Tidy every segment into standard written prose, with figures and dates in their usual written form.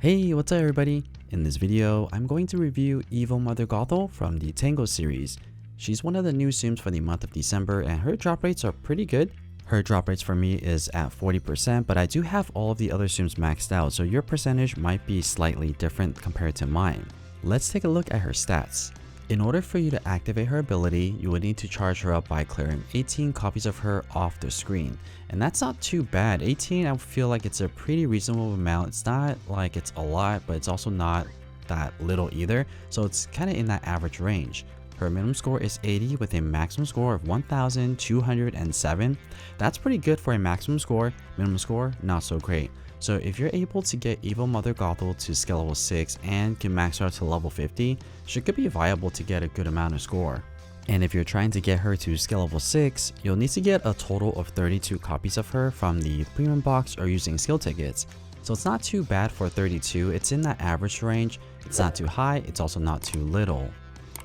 Hey, what's up everybody? In this video, I'm going to review Evil Mother Gothel from the Tango series. She's one of the new Tsums for the month of December and her drop rates are pretty good. Her drop rates for me is at 40%, but I do have all of the other Tsums maxed out, so your percentage might be slightly different compared to mine. Let's take a look at her stats. In order for you to activate her ability, you would need to charge her up by clearing 18 copies of her off the screen. And that's not too bad. 18, I feel like it's a pretty reasonable amount. It's not like it's a lot, but it's also not that little either. So it's kind of in that average range. Her minimum score is 80 with a maximum score of 1,207. That's pretty good for a maximum score. Minimum score, not so great. So if you're able to get Evil Mother Gothel to skill level 6 and can max her out to level 50, she could be viable to get a good amount of score. And if you're trying to get her to skill level 6, you'll need to get a total of 32 copies of her from the premium box or using skill tickets. So it's not too bad for 32, it's in that average range. It's not too high, it's also not too little.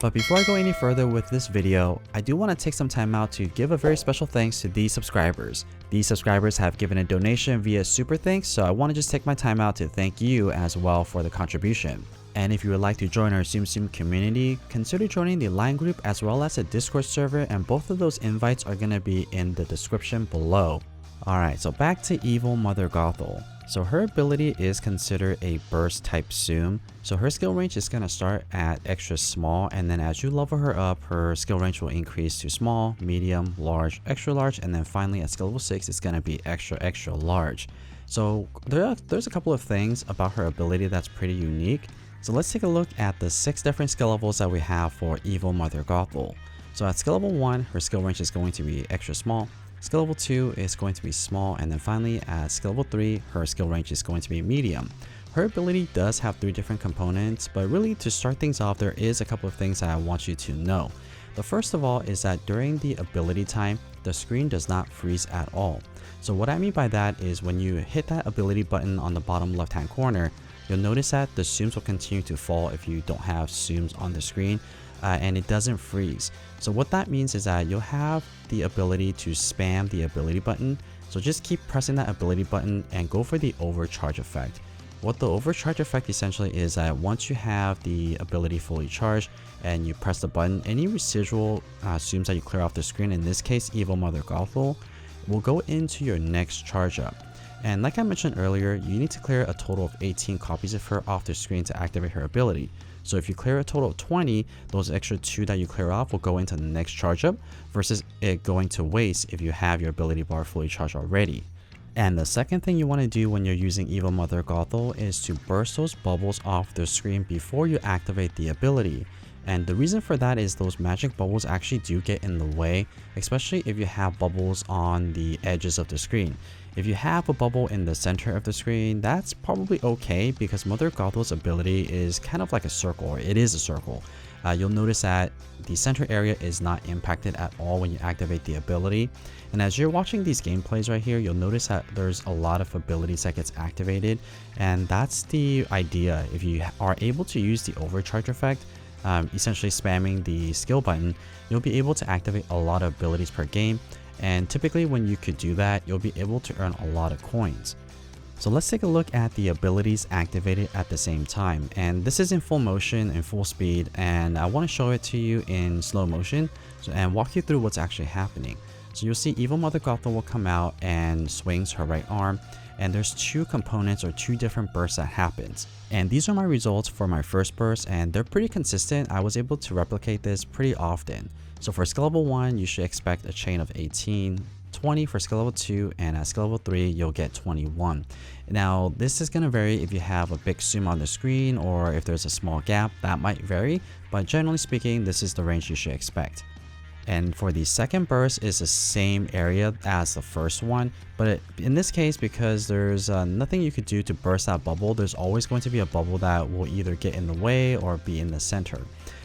But before I go any further with this video, I do want to take some time out to give a very special thanks to these subscribers. These subscribers have given a donation via Super Thanks, so I want to just take my time out to thank you as well for the contribution. And if you would like to join our Tsum Tsum community, consider joining the Line group as well as a Discord server, and both of those invites are going to be in the description below. Alright, so back to Evil Mother Gothel. So her ability is considered a burst type Tsum. So her skill range is going to start at extra small, and then as you level her up, her skill range will increase to small, medium, large, extra large, and then finally at skill level 6 it's going to be extra large. So there's a couple of things about her ability that's pretty unique. So let's take a look at the 6 different skill levels that we have for Evil Mother Gothel. So at skill level 1, her skill range is going to be extra small. Skill level 2 is going to be small, and then finally at skill level 3, her skill range is going to be medium. Her ability does have 3 different components, but really to start things off, there is a couple of things that I want you to know. The first of all is that during the ability time, the screen does not freeze at all. So what I mean by that is when you hit that ability button on the bottom left hand corner, you'll notice that the Tsums will continue to fall if you don't have Tsums on the screen. And it doesn't freeze. So what that means is that you'll have the ability to spam the ability button. So just keep pressing that ability button and go for the overcharge effect. What the overcharge effect essentially is that once you have the ability fully charged and you press the button, any residual Tsums that you clear off the screen, in this case Evil Mother Gothel, will go into your next charge up. And like I mentioned earlier, you need to clear a total of 18 copies of her off the screen to activate her ability. So if you clear a total of 20, those extra 2 that you clear off will go into the next charge up versus it going to waste if you have your ability bar fully charged already. And the second thing you want to do when you're using Evil Mother Gothel is to burst those bubbles off the screen before you activate the ability. And the reason for that is those magic bubbles actually do get in the way, especially if you have bubbles on the edges of the screen. If you have a bubble in the center of the screen, that's probably okay because Mother Gothel's ability is kind of like a circle, or it is a circle. You'll notice that the center area is not impacted at all when you activate the ability. And as you're watching these gameplays right here, you'll notice that there's a lot of abilities that gets activated. And that's the idea. If you are able to use the overcharge effect, essentially spamming the skill button, you'll be able to activate a lot of abilities per game. And typically when you could do that, you'll be able to earn a lot of coins. So let's take a look at the abilities activated at the same time. And this is in full motion and full speed, and I want to show it to you in slow motion and walk you through what's actually happening. So you'll see Evil Mother Gothel will come out and swings her right arm, and there's 2 components or 2 different bursts that happens. And these are my results for my first burst, and they're pretty consistent. I was able to replicate this pretty often. So for skill level 1, you should expect a chain of 18, 20 for skill level 2, and at skill level 3, you'll get 21. Now, this is going to vary if you have a big Tsum on the screen or if there's a small gap, that might vary, but generally speaking, this is the range you should expect. And for the second burst is the same area as the first one, but in this case, because there's nothing you could do to burst that bubble, there's always going to be a bubble that will either get in the way or be in the center.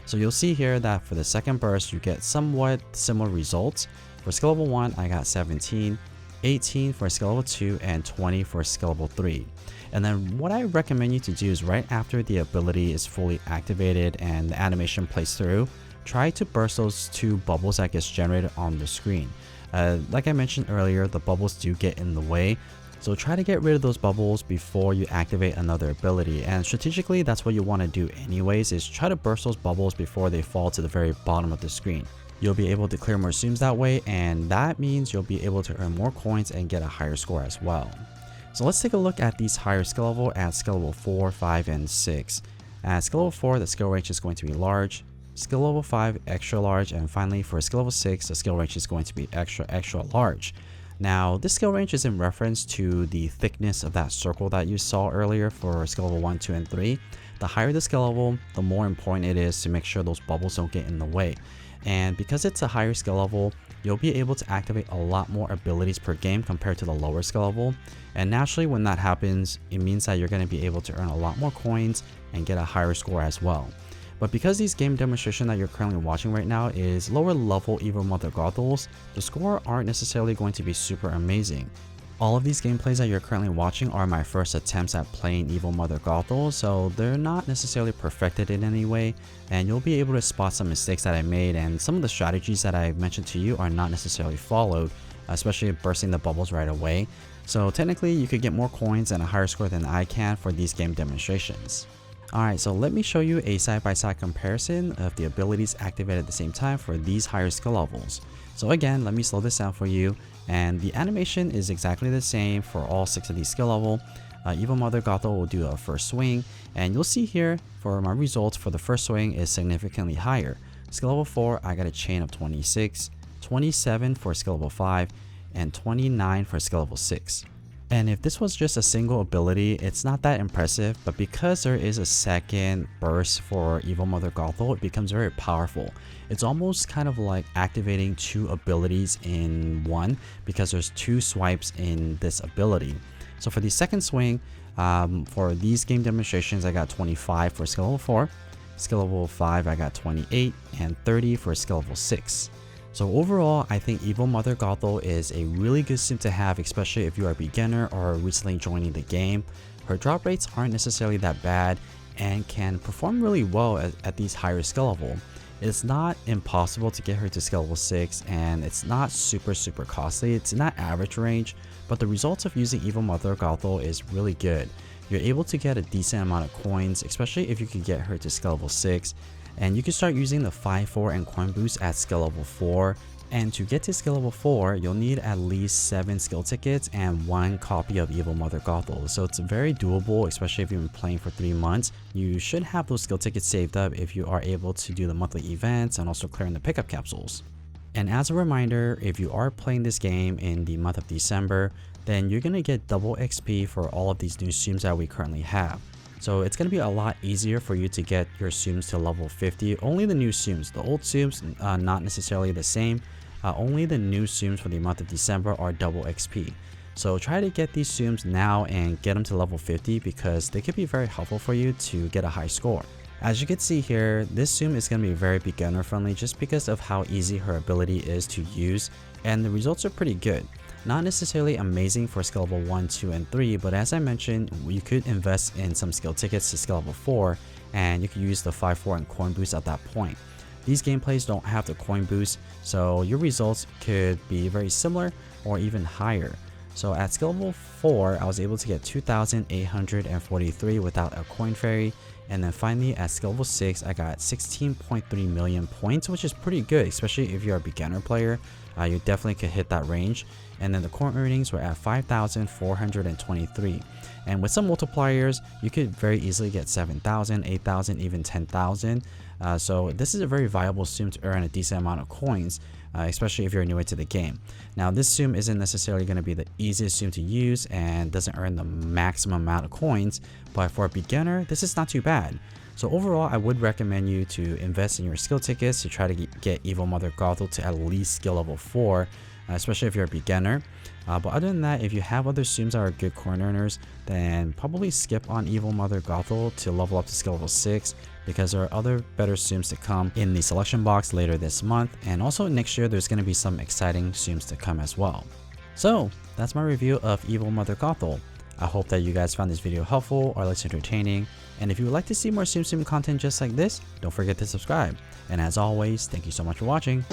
So you'll see here that for the second burst, you get somewhat similar results. For skill level 1, I got 17, 18 for skill level 2, and 20 for skill level 3. And then what I recommend you to do is right after the ability is fully activated and the animation plays through, try to burst those 2 bubbles that gets generated on the screen. Like I mentioned earlier, the bubbles do get in the way. So try to get rid of those bubbles before you activate another ability, and strategically that's what you want to do anyways, is try to burst those bubbles before they fall to the very bottom of the screen. You'll be able to clear more zooms that way, and that means you'll be able to earn more coins and get a higher score as well. So let's take a look at these higher skill level at skill level 4, 5, and 6. At skill level 4, the skill range is going to be large, skill level 5 extra large, and finally for skill level 6, the skill range is going to be extra large. Now this skill range is in reference to the thickness of that circle that you saw earlier for skill level 1, 2, and 3. The higher the skill level, the more important it is to make sure those bubbles don't get in the way. And because it's a higher skill level, you'll be able to activate a lot more abilities per game compared to the lower skill level. And naturally when that happens, it means that you're going to be able to earn a lot more coins and get a higher score as well. But because these game demonstration that you're currently watching right now is lower level Evil Mother Gothels, the score aren't necessarily going to be super amazing. All of these gameplays that you're currently watching are my first attempts at playing Evil Mother Gothel, so they're not necessarily perfected in any way, and you'll be able to spot some mistakes that I made, and some of the strategies that I mentioned to you are not necessarily followed, especially bursting the bubbles right away. So technically you could get more coins and a higher score than I can for these game demonstrations. Alright, so let me show you a side-by-side comparison of the abilities activated at the same time for these higher skill levels. So again, let me slow this down for you, and the animation is exactly the same for all 6 of these skill level. Evil Mother Gothel will do a first swing, and you'll see here for my results for the first swing is significantly higher. Skill level 4, I got a chain of 26, 27 for skill level 5, and 29 for skill level 6. And if this was just a single ability, it's not that impressive, but because there is a second burst for Evil Mother Gothel, it becomes very powerful. It's almost kind of like activating 2 abilities in one, because there's 2 swipes in this ability. So for the second swing, for these game demonstrations, I got 25 for skill level 4, skill level 5 I got 28, and 30 for skill level 6. So overall, I think Evil Mother Gothel is a really good sim to have, especially if you are a beginner or recently joining the game. Her drop rates aren't necessarily that bad and can perform really well at these higher skill level. It's not impossible to get her to skill level 6, and it's not super costly. It's in that average range, but the results of using Evil Mother Gothel is really good. You're able to get a decent amount of coins, especially if you could get her to skill level 6. And you can start using the 5-4 and coin boost at skill level 4. And to get to skill level 4, you'll need at least 7 skill tickets and 1 copy of Evil Mother Gothel. So it's very doable, especially if you've been playing for 3 months. You should have those skill tickets saved up if you are able to do the monthly events and also clearing the pickup capsules. And as a reminder, if you are playing this game in the month of December, then you're going to get double XP for all of these new zooms that we currently have. So it's going to be a lot easier for you to get your zooms to level 50. Only the new zooms, the old zooms not necessarily the same. Only the new zooms for the month of December are double XP. So try to get these zooms now and get them to level 50, because they could be very helpful for you to get a high score. As you can see here, this zoom is going to be very beginner friendly just because of how easy her ability is to use, and the results are pretty good. Not necessarily amazing for skill level 1, 2, and 3, but as I mentioned, you could invest in some skill tickets to skill level 4, and you could use the 5-4 and coin boost at that point. These gameplays don't have the coin boost, so your results could be very similar or even higher. So at skill level 4, I was able to get 2,843 without a coin fairy, and then finally at skill level 6, I got 16.3 million points, which is pretty good, especially if you're a beginner player. You definitely could hit that range. And then the coin earnings were at 5,423. And with some multipliers, you could very easily get 7,000, 8,000, even 10,000. So this is a very viable zoom to earn a decent amount of coins, especially if you're newer to the game. Now this zoom isn't necessarily going to be the easiest zoom to use and doesn't earn the maximum amount of coins, but for a beginner, this is not too bad. So overall, I would recommend you to invest in your skill tickets to try to get Evil Mother Gothel to at least skill level 4, especially if you're a beginner. But other than that, if you have other zooms that are good coin earners, then probably skip on Evil Mother Gothel to level up to skill level 6, because there are other better zooms to come in the selection box later this month, and also next year there's going to be some exciting zooms to come as well. So that's my review of Evil Mother Gothel. I hope that you guys found this video helpful or at least entertaining, and if you would like to see more Tsum Tsum content just like this, don't forget to subscribe. And as always, thank you so much for watching.